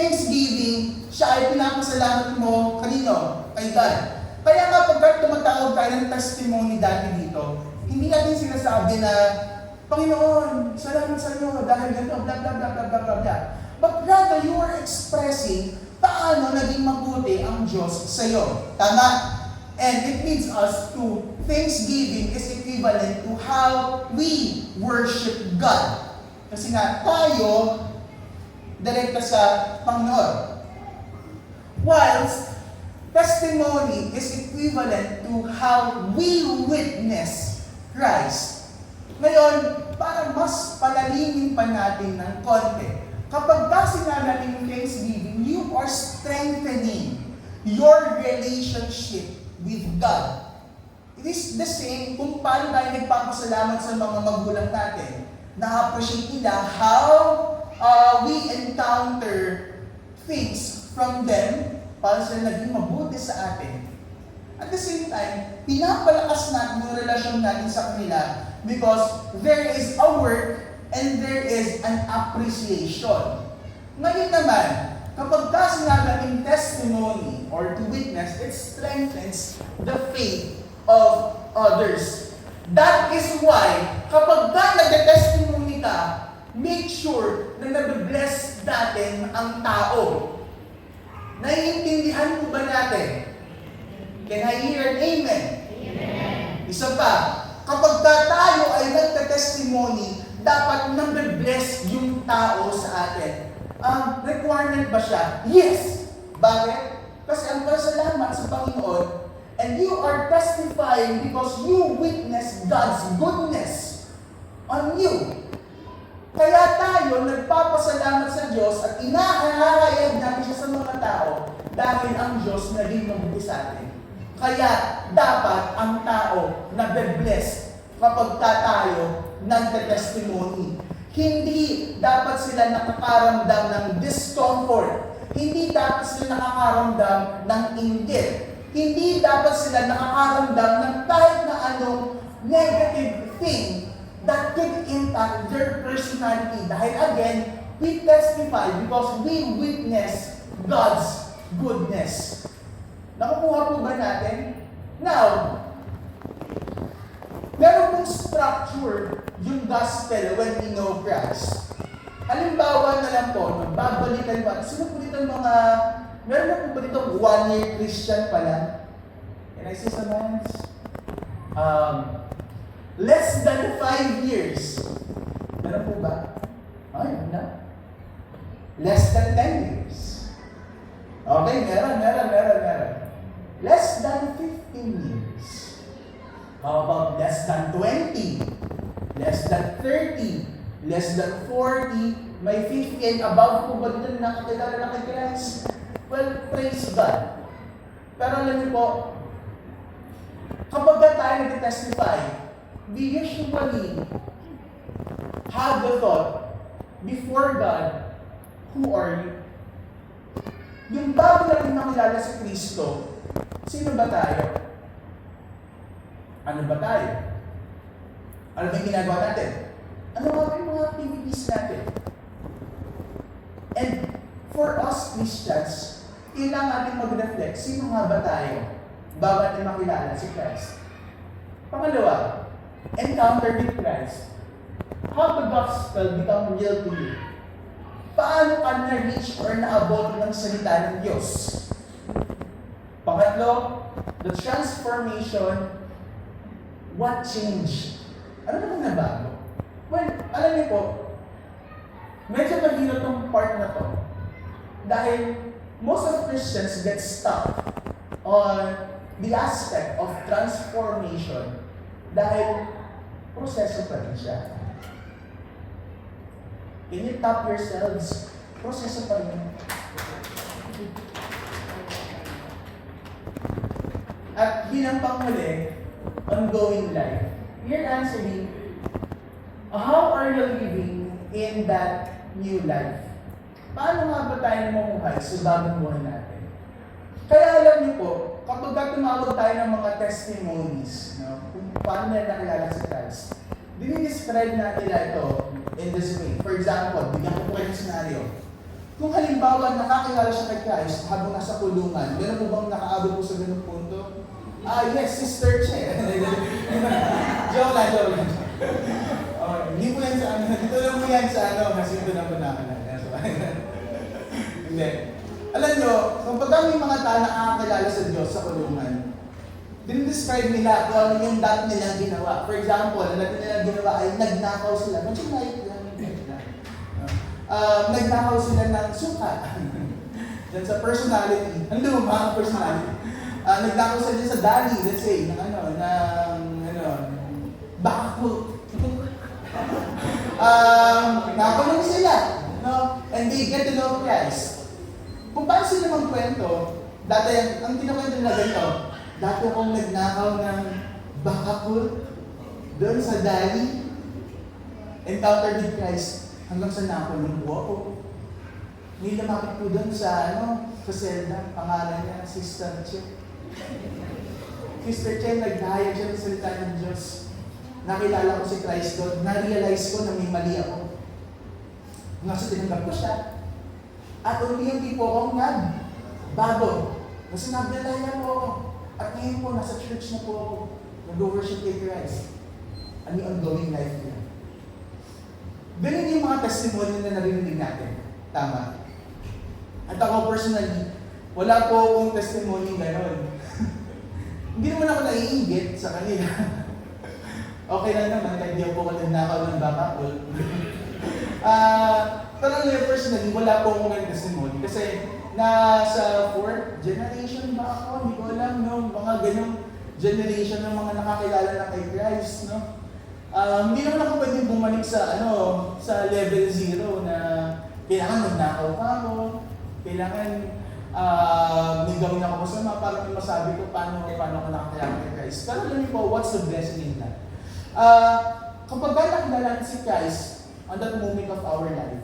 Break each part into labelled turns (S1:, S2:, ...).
S1: thanksgiving, siya ay pinapasalamat mo kanino? Kay God. Kaya nga pagkat tumatawag tayo ng testimony dati dito, hindi natin sinasabi na, Panginoon, salamat sa iyo dahil ganito, blah, blah, blah, blah, blah, blah, blah. But rather, you are expressing paano naging mabuti ang Diyos sa iyo. Tama? And it leads us to thanksgiving is equivalent to how we worship God. Kasi nga, tayo, direkta sa Panginoon. Whilst, testimony is equivalent to how we witness Christ. Ngayon, para mas palalimin pa natin ng konti, kapag sinabi natin yung thanksgiving, you are strengthening your relationship with God. It is the same kung paano tayo nagpapasalamat sa mga magulang natin. Na-appreciate nila how we encounter things from them para sila naging mabuti sa atin. At the same time, pinapalakas natin yung relasyon natin sa kanila because there is a work and there is an appreciation. Ngayon naman, kapag sinabi natin testimony or to witness, it strengthens the faith of others. That is why, kapag nag-testimony ka, make sure na nag-bless natin ang tao. Naiintindihan po ba natin? Can I hear an amen? Amen. Isa pa, kapag tayo ay nagka-testimony, dapat nag-bless yung tao sa atin. Requirement ba siya? Yes! Bakit? Kasi ang pasalamat sa Panginoon, and you are testifying because you witness God's goodness on you. Kaya tayo nagpapasalamat sa Diyos at inahahayag natin siya sa mga tao dahil ang Diyos naging mabuti sa atin. Kaya dapat ang tao nagbe-bless kapag tayo nagte-testimony. Hindi dapat sila nakakaramdam ng discomfort. Hindi dapat sila nakakaramdam ng inggit. Hindi dapat sila nakakaramdam ng kahit na anong negative thing that could impact their personality. Dahil again, we testify because we witness God's goodness. Nakukuha po ba natin? Now, meron pong structure yung gospel when we know Christ. Halimbawa na lang po, babalikan ba? Sino po dito mga, meron na po ba dito 1-year Christian pala? Can I see some hands? Less than 5 years. Meron po ba? Ay, na. Less than 10 years. Okay, meron. Less than 15 years. How about less than 20? Less than 30? Less than 40? May 50 and above po ba dito na nakakilala na kay Christ? Well, praise God. Pero alam niyo po, kapag tayo nag-testify, we usually have the thought before God, who are you? Yung bago natin makilala si Kristo, sino ba tayo? Ano ba tayo? Ano ba yung ginagawa natin? Ano ba yung mga activities natin? And for us Christians, kailangan natin mag-reflect, sino nga ba tayo bago natin makilala si Christ? Pangalawa, encounter with Christ. How the gospel become real to you? Paano ka na-reach or naabot ng salita ng Diyos? Pangatlo, the transformation. What changed? Ano naman nabago? Well, alam niyo po, medyo mahirap tong part na to. Dahil most of Christians get stuck on the aspect of transformation dahil proseso pa rin siya. Can you tap yourselves? Proseso pa rin. At bilang panghuli, ongoing life. You're answering, how are you living in that new life? Paano nga ba tayo namumuhay sa bagong buhay natin? Kaya alam niyo po, kapag tumawag tayo ng mga testimonies, no, kung paano nila nakilala si Christ, dinidescribe natin ito in this way. For example, bigyan ko po kayo ng scenario. Kung halimbawa nakakilala siya kay Christ habang nasa kulungan, meron po bang nakaabot po sa ganung punto? Yes, Sister Che. Joke lang. Hindi po yan sa ano, dito lang po yan sa ano, kasi ito na po nakalala. Hindi. Alam nyo, kapag may mga tao na nakakilala sa Diyos sa kulungan, dinidescribe nila kung ano yung dati nilang ginawa. For example, ang dati nilang ginawa ay nagnakaw sila. Nagnakaw sila ng suka. Diyan sa personality. Ang luma, personality. Nagnakaw sila sa daddy, let's say, bakul. Nakakulong sila. No? And they get to know Christ. Kung paano sila magkwento, dati, ang kinakwento nila ganito, dati akong nagnakaw ng bakakul doon sa daddy, encounter with Christ, hanggang sa nakulong po ako. May lumapit po doon sa selda, pangalan niya, Sister Che. Sister Che, naghahayag siya ng salita ng Diyos. Nakilala ko si Christ doon, na-realize ko na may mali ako. Nasa tinanggap ko siya. At unti-unti po akong bago. Kasi naglalaya po ako. At ngayon po, nasa church na po ako. Nag-worship kay Christ. Ano yung ongoing life niya? Ganun yung mga testimony na narinig natin. Tama. At ako personally, wala po akong testimony gano'n. Hindi naman ako naiingit sa kanila. Okay lang naman, kahit di ako nagnakaw ng bakakul. Pero personally, wala po akong testimony. Kasi nasa 4th generation ba ako? Hindi ko alam, no? Mga ganong generation ng mga nakakilala na kay Christ, no? Hindi naman ako pwedeng bumalik sa, sa level 0 na kailangan magnakaw pa ako, kailangan may gawin ako masama para may masabi ko paano ako nakakilala kay Christ. Pero alam niyo po, what's the blessing in that? Kapag nakilala si Christ on that moment of our life,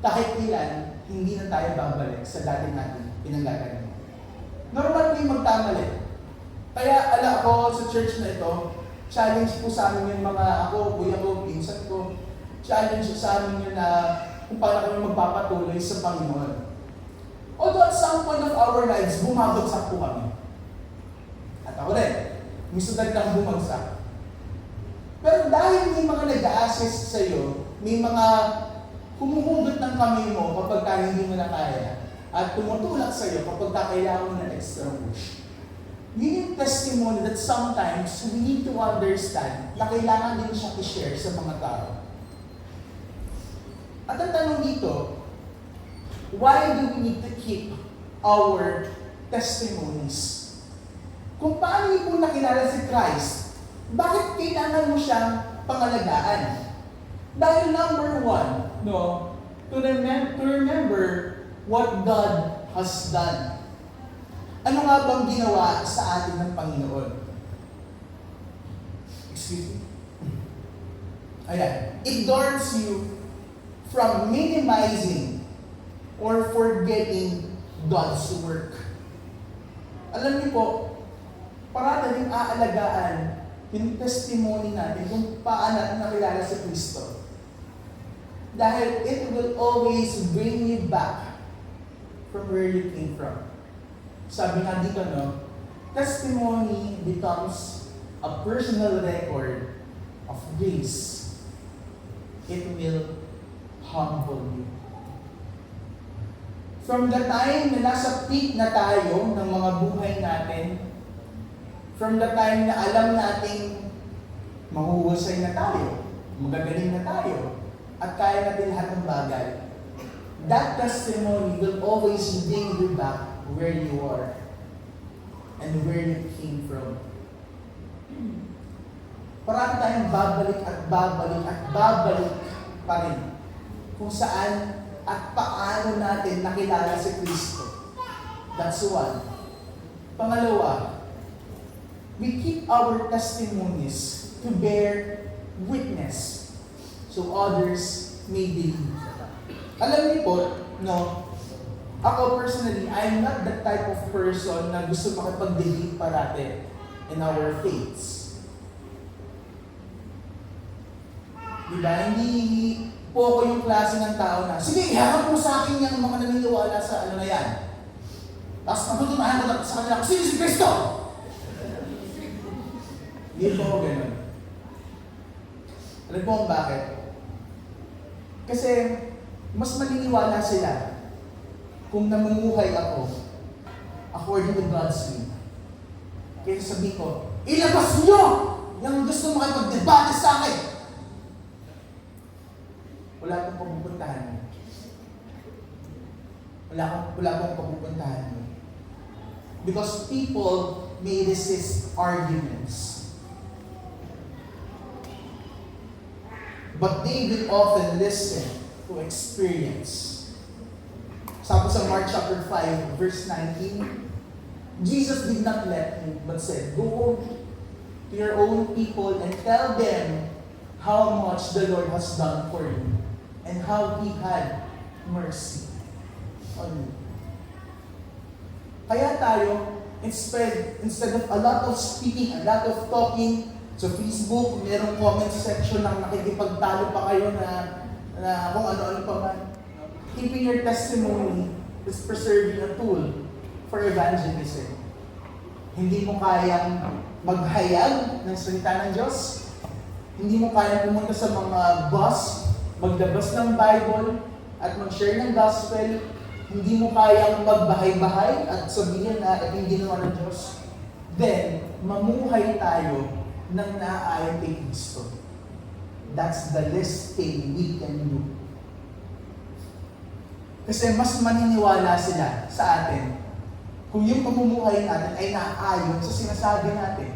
S1: kahit ilan, hindi na tayo babalik sa dating natin pinanggagaling. Normal po yung magtamali. Kaya ala ko sa church na ito, challenge po sa amin yung mga ako, kuya ko, pinsan ko, challenge sa amin yun na kung paano kami magpapatuloy sa Panginoon. Although at some point of our lives, bumabagsak po kami. At ako rin, gusto lang bumagsak. Pero dahil may mga nag-a-assist sa'yo, may mga humuhugot ng kamay mo kapag hindi mo na kaya, at tumutulak sa'yo kapag kailangan mo ng extra push. Yun yung testimony that sometimes we need to understand na kailangan din siya i-share sa mga tao. At ang tanong dito, why do we need to keep our testimonies? Kung paano mo nakilala si Christ, bakit kailangan mo siyang pangalagaan? Dahil number 1, to remember what God has done. Ano nga bang ginawa sa atin ng Panginoon? Excuse me. Ayan. It guards you from minimizing or forgetting God's work. Alam niyo po, para natin aalagaan yung testimony natin kung paano natin nakilala si Kristo. Dahil it will always bring you back from where you came from. Sabi nga dito, testimony becomes a personal record of grace. It will humble you. From the time na nasa peak na tayo ng mga buhay natin, from the time na alam nating mahuhusay na tayo, magagaling na tayo, at kaya natin lahat ng bagay, that testimony will always bring you back where you are and where you came from. Parang tayong babalik at babalik at babalik pa rin kung saan at paano natin nakilala si Kristo. That's one. Pangalawa, we keep our testimonies to bear witness so others may believe. Alam niyo po, ako personally, I'm not that type of person na gusto makipag-debate parate in our faiths. Diba? po ako yung klase ng tao na, sige, iharap mo sa akin yung mga naniniwala sa ano na yan. Tapos matutunahan ko sa kanila, sino si Kristo? Hindi po ako ganun. Alam po kung bakit? Kasi, mas maniniwala sila kung namumuhay ako according to God's will. Kaya sabi ko, ilabas niyo yung gusto mo kayo mag-debate sa akin. Wala akong papupuntahan. Wala akong papupuntahan. Because people may resist arguments. But they will often listen to experience. Sabi sa Mark chapter 5, verse 19, Jesus did not let him, but said, go to your own people and tell them how much the Lord has done for you and how He had mercy on you. Kaya tayo, instead of a lot of speaking, a lot of talking, sa Facebook, merong comment section na nakikipagtalo pa kayo na kung ano-ano pa man. Keeping your testimony is preserving a tool for evangelism. Hindi mo kayang maghayag ng salita ng Diyos. Hindi mo kayang pumunta sa mga bus, maglabas ng Bible, at mag-share ng gospel. Hindi mo kayang magbahay-bahay at sabihin na ito yung ginawa ng Diyos. Then, mamuhay tayo ng naaayon kay Kristo. That's the least thing we can do. Kasi mas maniniwala sila sa atin kung yung pamumuhay natin ay naaayon sa sinasabi natin.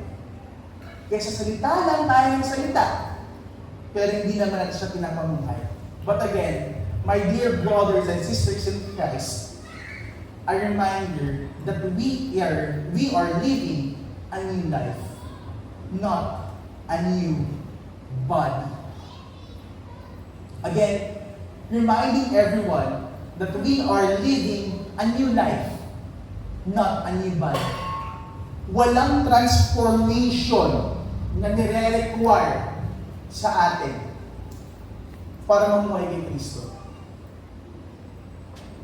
S1: Kaya sa salita lang tayo ng salita, pero hindi naman natin siya pinapamuhay. But again, my dear brothers and sisters in Christ, a reminder that we are living a new life, not a new body. Again, reminding everyone that we are living a new life, not a new body. Walang transformation na nire-require sa atin para mamuhay kay Kristo.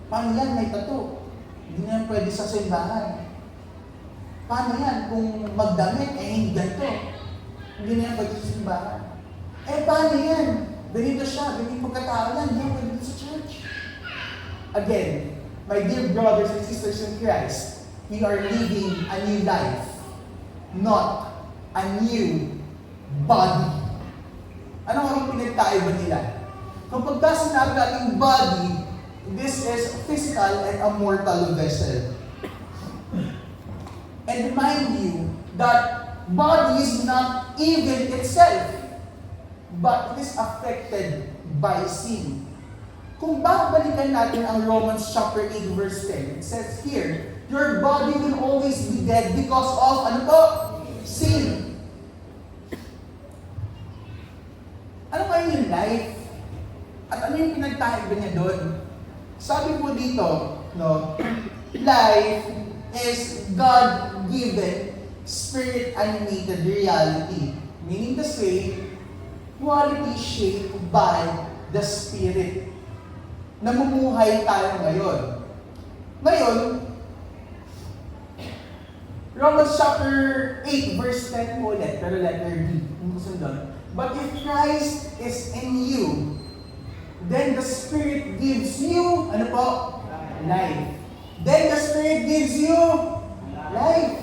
S1: Paano yan? May tattoo. Hindi na yan pwede sa simbahan. Paano yan? Kung magdamit, hindi ganito. Hindi na yan pwede sa simbahan. Paano yan? Ganito siya, ganito pagkatao yan, hindi pwede sa church. Again, my dear brothers and sisters in Christ, we are living a new life, not a new body. Ano ang pinagkaiba nila? Kapag sinabi natin body, this is physical and a mortal vessel. And remind you that body is not evil itself, but it is affected by sin. Kung babalikan natin ang Romans chapter 8 verse 10, it says here, your body will always be dead because of, ano to? Sin. Ano ba yung life? At ano yung pinagkaiba niya doon? Sabi po dito, no, life is God-given, spirit-animated reality. Meaning to say, quality shaped by the Spirit. Namumuhay tayo ngayon. Ngayon, Romans chapter 8, verse 10 po ulit, pero letter D. Yung susunod. But if Christ is in you, then the Spirit gives you, ano po? Life. Then the Spirit gives you life.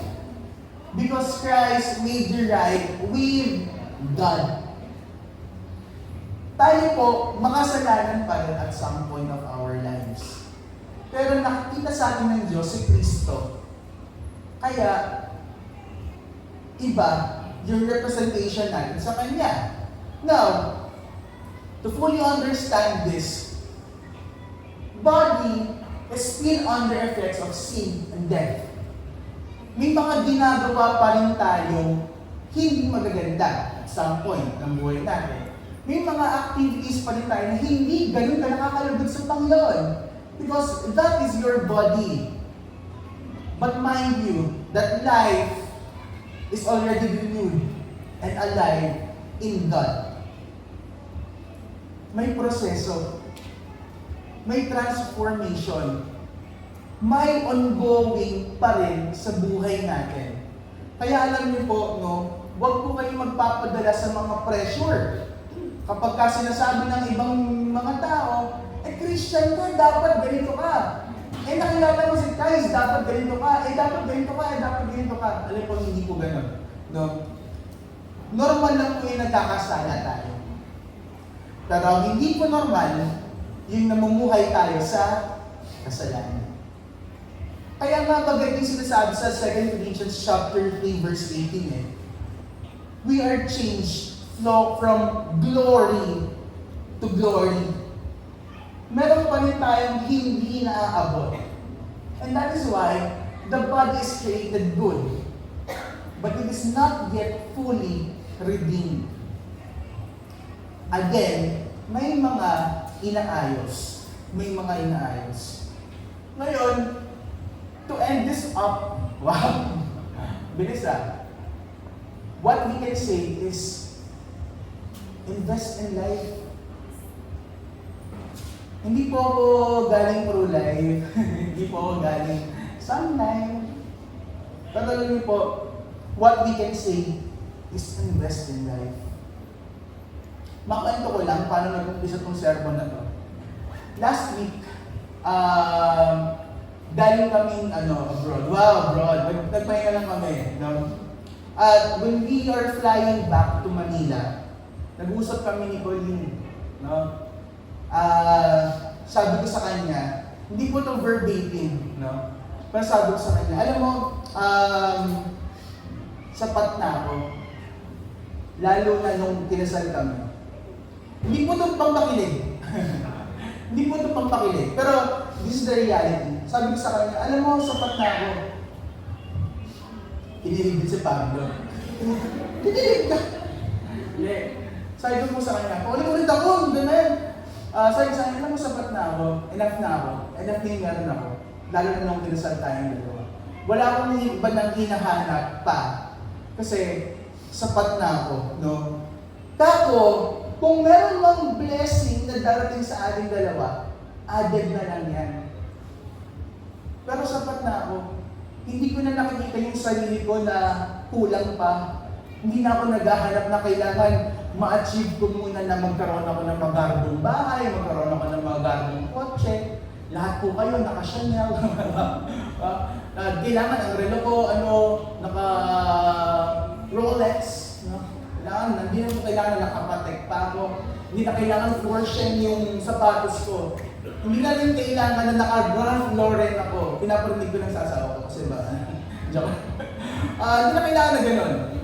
S1: Because Christ made you right with God. Tayo po, makasalanan pa rin at some point of our lives. Pero nakikita sa atin ng Diyos si Kristo. Kaya, iba yung representation natin sa Kanya. Now, to fully understand this, body is still under effects of sin and death. May mga ginagawa pa rin tayong hindi magaganda at some point ng buhay natin. May mga activities pa rin tayo na hindi ganun ka nakakalugod sa Panginoon. Because that is your body. But mind you, that life is already renewed and alive in God. may proseso, may transformation, may ongoing pa rin sa buhay natin. Kaya alam niyo po, no, huwag po kayong magpapadala sa mga pressure. Kapag ka sinasabi ng ibang mga tao, Christian ka, dapat ganito ka. Nakilala mo si Christ, dapat ganito ka. Dapat ganito ka, dapat ganito ka. Alam po, hindi po ganun. No? Normal lang po yung nagkakasala tayo. Pero hindi po normal yung namumuhay tayo sa kasalanan. Kaya nga bagay yung sinasabi sa 2 Corinthians chapter 3 verse 18 we are changed from glory to glory. Meron pa rin tayong hindi naaabot. And that is why the body is created good. But it is not yet fully redeemed. Again, may mga inaayos. May mga inaayos. Ngayon, to end this up, wow, bilis what we can say is, invest in life. Hindi po ako galing pro-life, hindi po ako galing sunlight. Pero alam niyo po, what we can say is invest in life. Makwento ko lang paano nag-umpisa itong sermon na to. Last week, galing kaming abroad. Wow, abroad. Nagpahinga lang kami. No? At when we are flying back to Manila, nag-usap kami ni Colleen. No? Sabi ko sa kanya, hindi po ito verbatim. No? Pero sabi ko sa kanya, alam mo, sapat na ako. Lalo na nung kinasal kami. Hindi po ito pampakilig. Hindi po ito pampakilig. Pero this is the reality. Sabi ko sa kanya, alam mo, sapat na ako. Kinilig din si Pablo. Kinilig ka. Hindi. Sabi ko sa kanya, ulit-ulit ako, ganun. Sabi ko sa kanya, alam mo, sapat na ako. Enough na ako. Enough na yung meron ako. Lalo na nung kinasal tayong dalawa. Wala akong iba nang hinahanap pa. Kasi, sapat na ako. No? Kako, kung meron mang blessing na darating sa ating dalawa, added na lang yan. Pero sapat na ako. Hindi ko na nakikita yung sarili ko na kulang pa. Hindi na ako naghahanap na kailangan ma-achieve ko muna na magkaroon ako ng magardong bahay, magkaroon ako ng magardong kotse. Lahat po kayo naka-Chanel. Kailangan ang relo ko, naka-Rolex. No? Hindi na po kailangan nakapatek pa ako. Hindi na kailangan Porsche yung sapatos ko. Hindi na rin kailangan na naka-Ralph Lauren ako. Pinaparinig ko ng sasawa ko kasi ba? Joke. Hindi na kailangan na gano'n.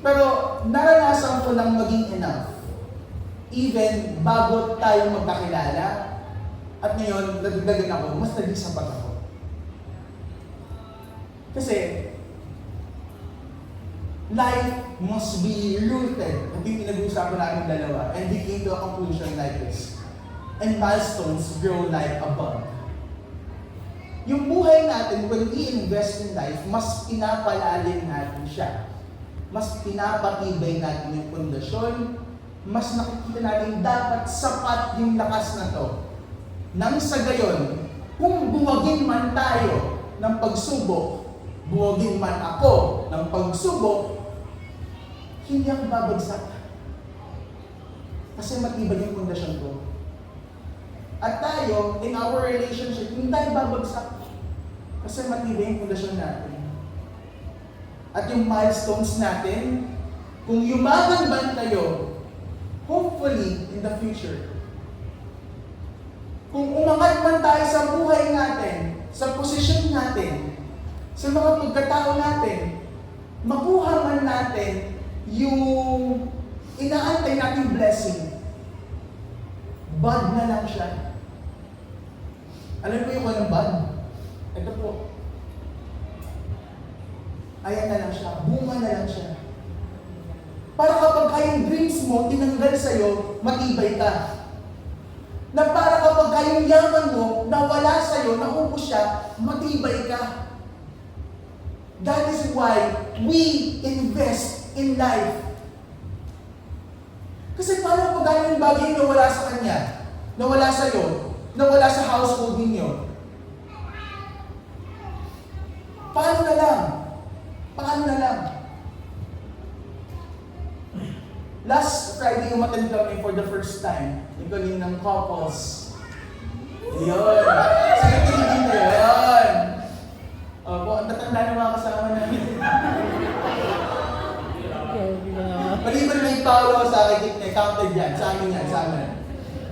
S1: Pero naranasan ko lang maging enough. Even bago tayo magkakilala. At ngayon, nadagdagan ako, mas naging sapat ako. Kasi, life must be rooted. Hindi pinag-uusapan namin dalawa. And we came to a conclusion like this. And milestones grow like a bud. Yung buhay natin, when we invest in life, mas pinapalalim natin siya. Mas pinapatibay natin yung pundasyon. Mas nakikita natin dapat sapat yung lakas na to. Nang sa gayon, kung buwagin man tayo ng pagsubok, buwagin man ako ng pagsubok, hindi ako babagsak. Kasi matibay yung pundasyon ko. At tayo, in our relationship, hindi tayo babagsak. Kasi matibay yung pundasyon natin. At yung milestones natin, kung yumaman man tayo, hopefully, in the future, kung umangat man tayo sa buhay natin, sa posisyon natin, sa mga pagkatao natin, makuha man natin yung inaantay nating blessing, bad na lang siya. Alam ko yung anong bad? Ito po. Ayan na lang siya. Bunga na lang siya. Para kapag kayong dreams mo, tinanggal sa'yo, matibay ka. Na para kapag kayong yaman mo, nawala sa'yo, naubos siya, matibay ka. That is why we invest in life. Kasi paano kung gano'n yung bagay na wala sa kanya, na wala sa'yo, na wala sa household ninyo? Paano na lang? Paano na lang? Last Friday, umattend kami for the first time. Ikaw ng couples. Yun. Sige, tingin na yun. Opo, ang tatanda ng mga kasama namin. Maliban na yung Paolo sa akin, counted yan. Sa amin yan, sa amin.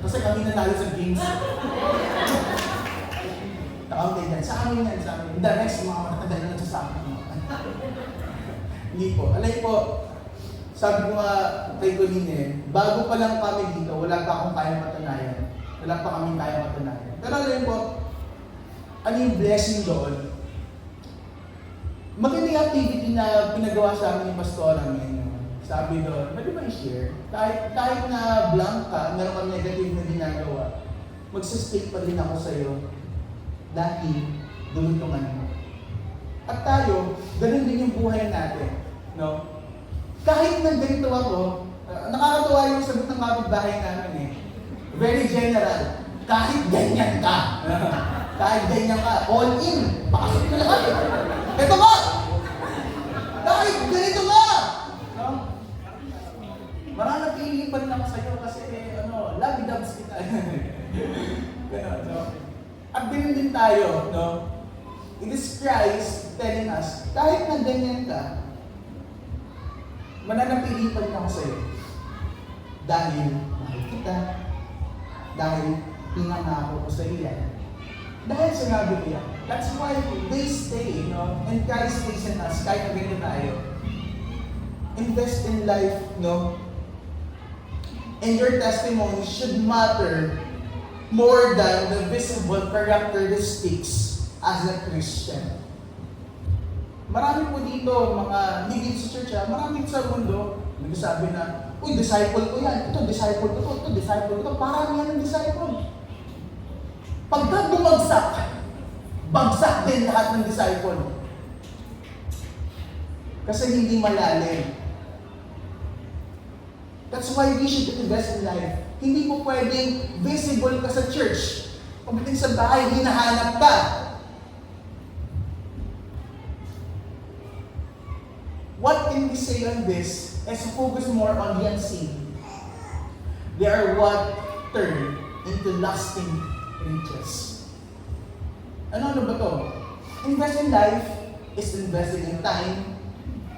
S1: Kasi kami nanalo sa games. Counted yan. Sa amin yan, sa amin. The next, mga matatanda na nagsasama. Hindi po. Alay po, sabi ko nga kay Colleen, bago pa lang kami dito, wala pa akong kaya patunayan. Wala pa kami kaya patunayan. Pero alay po, ano yung blessing doon? Magandang activity na pinagawa sa amin yung pastora ngayon. Sabi doon, pwede ba i-share? Kahit na blank ka, meron kang negative na ginagawa, magsistake pa rin ako sa'yo dahil duluntungan mo. At tayo, ganun din yung buhay natin. No? Kahit na ganito ako, nakakatuwa yung sagot ng kapitbahay namin eh. Very general. Kahit ganyan ka. Kahit ganyan ka, all in. Pasok na lahat. Ito ka! Kahit ganito ka! No? Marami naglilipan lang sa'yo kasi labi-dabs kita. Ganun, no? At ganun din tayo, no? It is Christ telling us, kahit na ganyan ka, mananapilipan ako sa'yo. Dahil mahal kita, dahil pinangako ko sa iyo. Dahil sinabi niya, that's why they stay, and Christ stays in us, kahit na ganyan tayo. Invest in life, and your testimony should matter more than the visible characteristics as a Christian. Marami po dito, mga hindi sa church, marami sa mundo, nagsasabi na, uy, disciple ko yan, ito disciple ko ito disciple ko ito, parang yan ang disciple. Pagka bumagsak, bagsak din lahat ng disciple. Kasi hindi malalim. That's why we should invest in life. Hindi mo pwedeng visible ka sa church. Pagdating sa bahay, hinahanap ka. What can we say on this is to focus more on the unseen. They are what turn into lasting riches. Ano ba to? Invest in life is investing in time,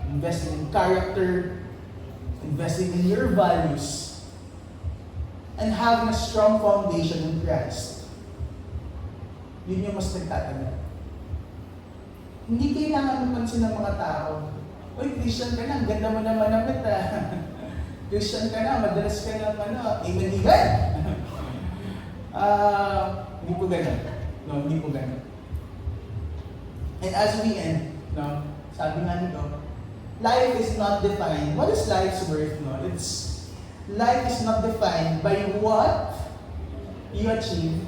S1: investing in character, investing in your values, and having a strong foundation in Christ. Yun yung mas nagtatagal. Hindi kailangan mapansin ng mga tao. Uy, Christian ka na, ang ganda mo naman ng mata. Christian ka na, madalas ka na, amen, higan. Hindi po ganun. No, hindi po ganun. And as we end, sabi nga nito, life is not defined. What is life's worth? Life is not defined by what you achieve,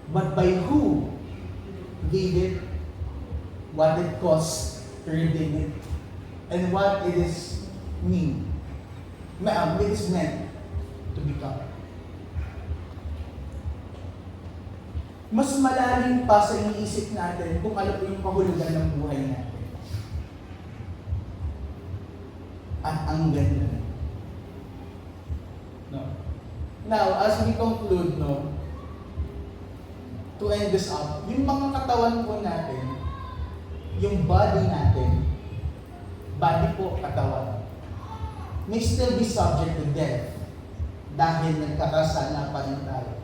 S1: but by who did it, what it cost to redeem it, and what it is it is meant to become. Mas malalim pa sa iniisip natin kung ano po yung kahulugan ng buhay natin. At ang ganda. Now, as we conclude, to end this up, yung mga katawan po natin, yung body natin, body po, katawan, may still be subject to death dahil nagkakasala pa rin tayo.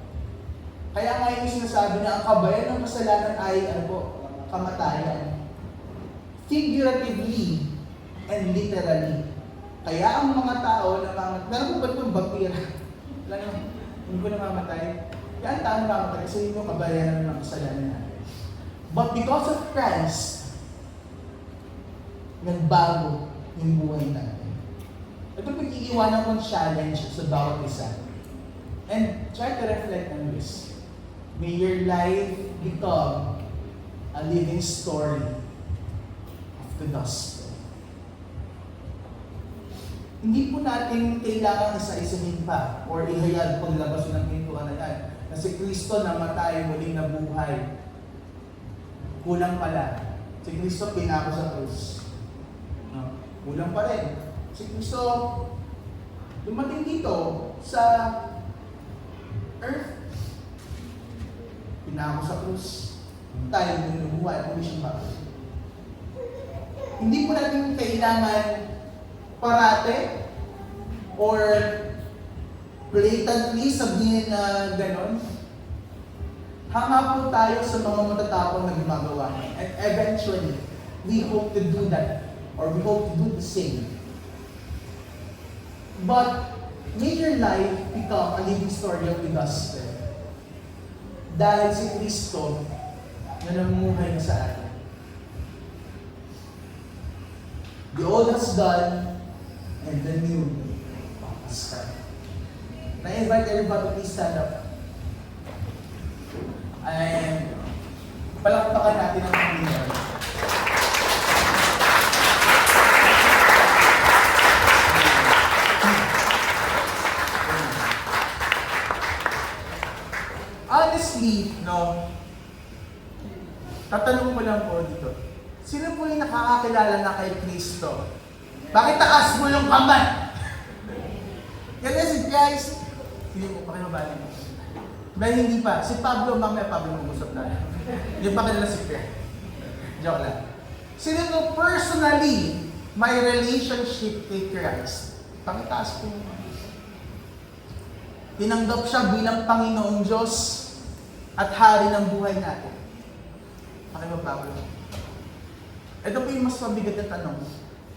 S1: Kaya nga yung sinasabi na ang kabayan ng kasalanan ay kamatayan. Figuratively and literally. Kaya ang mga tao na meron po ba itong vampira? Hindi ko namamatay. Kaya ang tao namamatay kasi yung kabayan ng kasalanan natin. But because of Christ, nagbago yung buhay natin. Ito pag-iiwanan kong challenge sa bawat isa. And try to reflect on this. May your life become a living story of the gospel. Hindi po natin kailangan isa-isahin pa or ihayag paglabas ng pintuan na yan. Na si Kristo namatay, muling nabuhay. Kulang pala. Si Kristo pinako sa krus. No? Kulang pa rin. Si Kristo dumating dito sa earth. Pinako sa krus. Tayo muling nabuhay. Muli siyang bago. Hindi po natin kailangan parate or blatantly sabihin na gano'n. Hanga po tayo sa mga matatapang na gumagawa. And eventually, we hope to do that or we hope to do the same. But may your life become a living story of the gospel. Dahil si Kristo na namumuhay na sa atin. The old has gone, and the new has come. I invite everybody to please stand up. And palakpakan natin ang Panginoon. Honestly, no, tatanong ko lang po dito. Sino po yung nakakakilala na kay Kristo? Bakit taas mo yung kamay? Yan na si Christ. Sige po, pakimabali mo. Dahil hindi pa. Si Pablo, mamaya Pablo mag-usap na. Hindi pa kilala si Christ. Joke lang. Sino po personally may relationship kay Christ? Pakitaas po. Tinanggap siya bilang Panginoong Diyos at Hari ng buhay natin. Pakimabali. Ito po yung mas mabigat na tanong.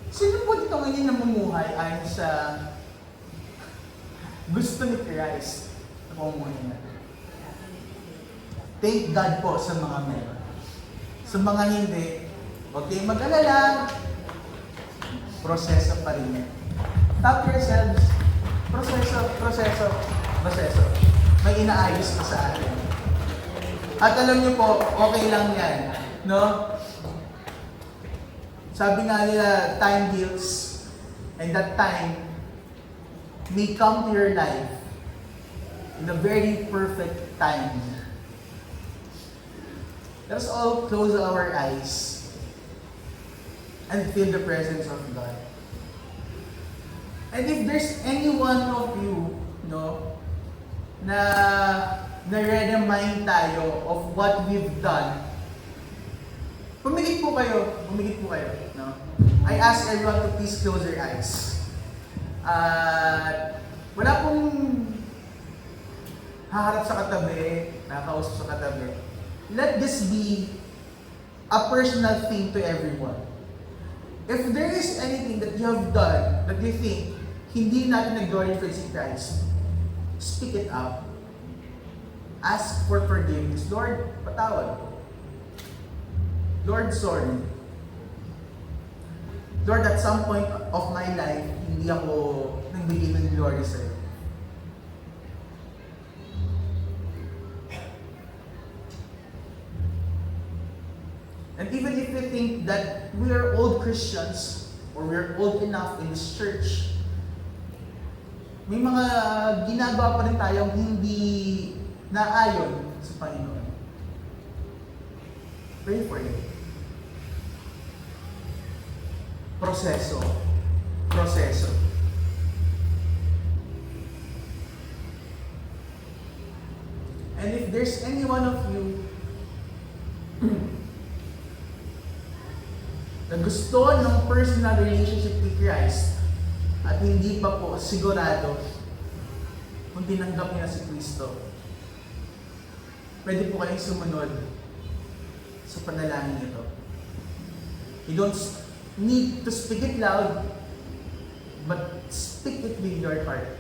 S1: Sino po dito ngayon namumuhay ayon sa gusto ni Christ na pamumuhay natin? Thank God po sa mga meron. Sa mga hindi, huwag kayong mag-alala. Proseso pa rin yan. Tap yourselves. Proseso. May inaayos pa sa atin. At alam niyo po, okay lang yan. No? Sabi nga nila, time heals, and that time may come to your life in a very perfect time. Let us all close our eyes and feel the presence of God. And if there's any one of you, no, na nare-remind tayo of what we've done, pumigit po kayo, no? I ask everyone to please close their eyes. Wala pong haharap sa katabi, nakakausap sa katabi. Let this be a personal thing to everyone. If there is anything that you have done that you think hindi natin nag-glorify si Christ, speak it out. Ask for forgiveness. Lord, patawad. Lord, sorry. Lord, at some point of my life, hindi ako nagbigay ng glory sa'yo. And even if we think that we are old Christians, or we are old enough in this church, may mga ginagawa pa rin tayong hindi naayon sa Panginoon. Pray for it. Proseso. And if there's any one of you na gusto ng personal relationship with Christ at hindi pa po sigurado kung tinanggap niya si Kristo, pwede po kayong sumunod sa panalangin ito. You don't need to speak it loud, but speak it with your heart.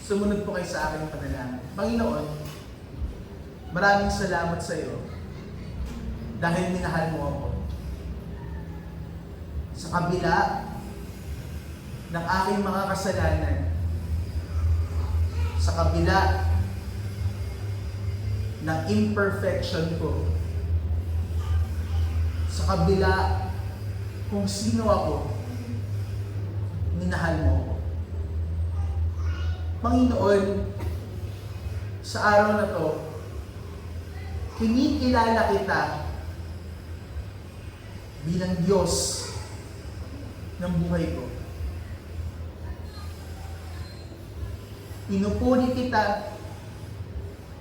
S1: Sumunod po kayo sa aking panalangin. Panginoon, maraming salamat sa iyo dahil minahal mo ako. Sa kabila ng aking mga kasalanan, sa kabila ng imperfection ko, sa kabila kung sino ako, minahal mo ako. Panginoon, sa araw na to, kinikilala kita bilang Diyos ng buhay ko. Pinupuri kita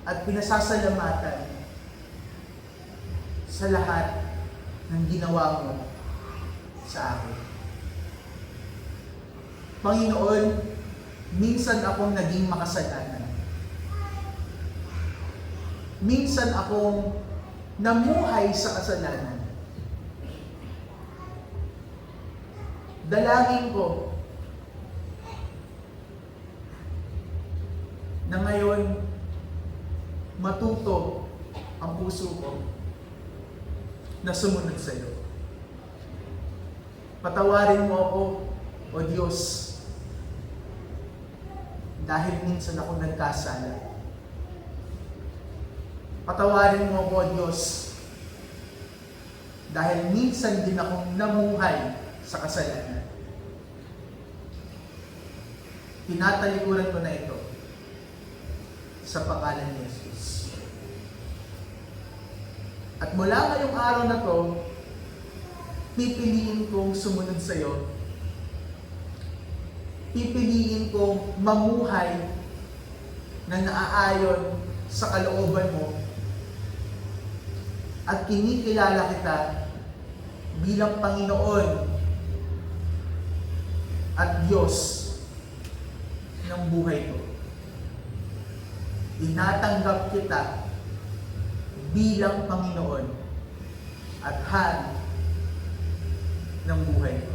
S1: at pinasasalamatan sa lahat ng ginawa mo sa akin. Panginoon, minsan akong naging makasalanan. Minsan akong namuhay sa kasalanan. Dalangin ko na ngayon matuto ang puso ko na sumunod sa iyo. Patawarin mo ako, O Diyos, dahil minsan ako nagkasala. Patawarin mo ako, O Diyos, dahil minsan din akong namuhay sa kasalanan. Tinatalikuran ko na ito sa pangalan ni Jesus. At mula ngayong araw na to, pipiliin kong sumunod sa iyo. Pipiliin kong mamuhay na naaayon sa kalooban mo at kinikilala kita bilang Panginoon at Diyos ng buhay ko. Tinatanggap kita bilang Panginoon at Hari ng buhay ko.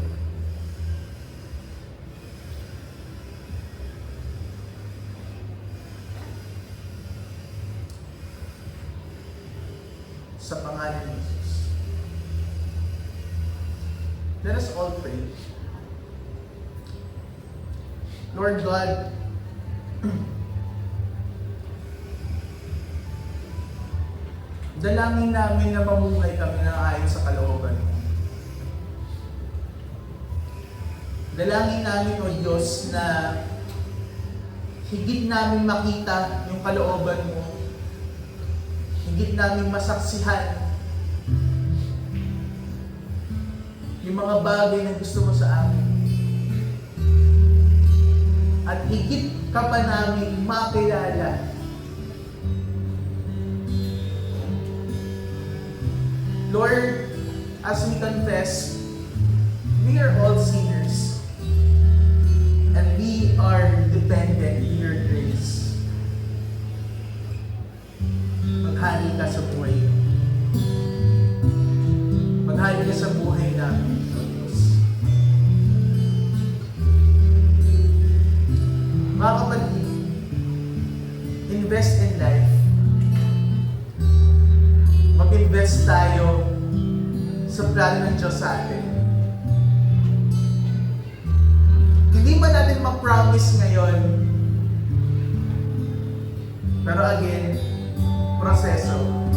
S1: Sa pangalan ni Jesus. Let us all pray. Lord God, dalangin namin na mamuhay kami na ayon sa kalooban mo. Dalangin namin, O Diyos, na higit namin makita yung kalooban mo, higit namin masaksihan yung mga bagay na gusto mo sa amin. At higit ka pa namin makilala. Lord, as we confess, we are all sinners and we are dependent in your grace. Maghari ka sa buhay. Maghari ka sa buhay namin, O Diyos. Mga kapatid, invest in life. Mag-invest tayo sa plano ng Diyos sa atin. Hindi ba natin ma-promise ngayon? Pero again, proseso.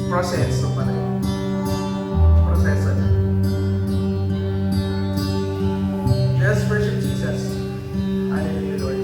S1: Proseso pa rin. Proseso na. Let us worship Jesus. Hallelujah, Lord.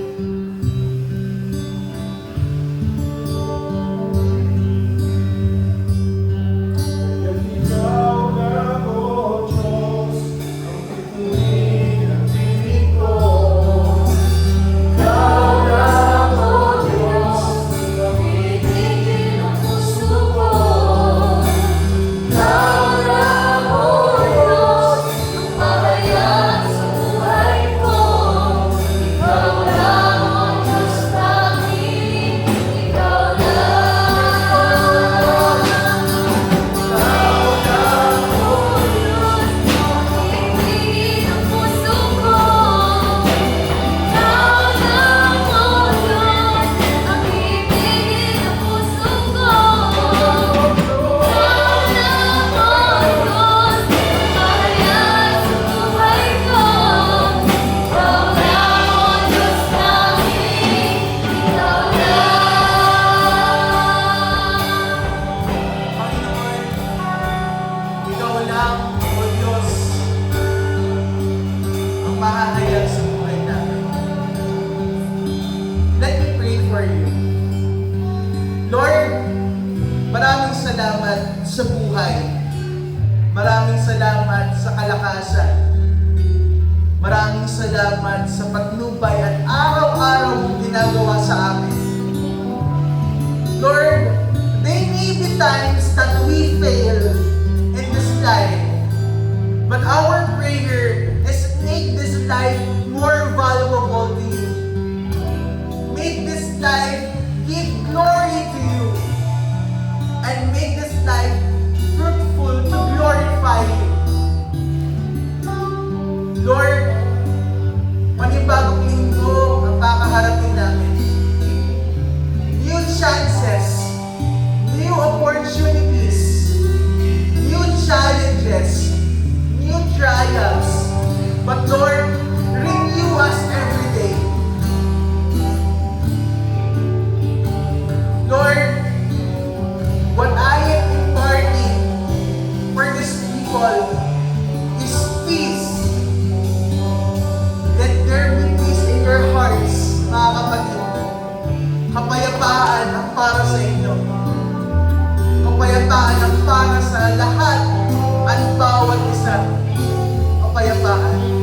S1: salamat sa buhay. Maraming salamat sa kalakasan. Maraming salamat sa patnubay at araw-araw mong ginagawa sa amin. Lord, there may be times that we fail in this life. But our prayer is make this life more valuable to you. Make this life give glory to you. And make this life fruitful to glorify you. Lord, panibagong linggo ang kakaharapin namin. New chances, new opportunities, new challenges, new trials. But Lord, renew us every day. Lord, what I am imparting for these people is peace. Let there be peace in your hearts, mga kapatid. Kapayapaan ang para sa inyo. Kapayapaan ang para sa lahat at bawat isa. Kapayapaan.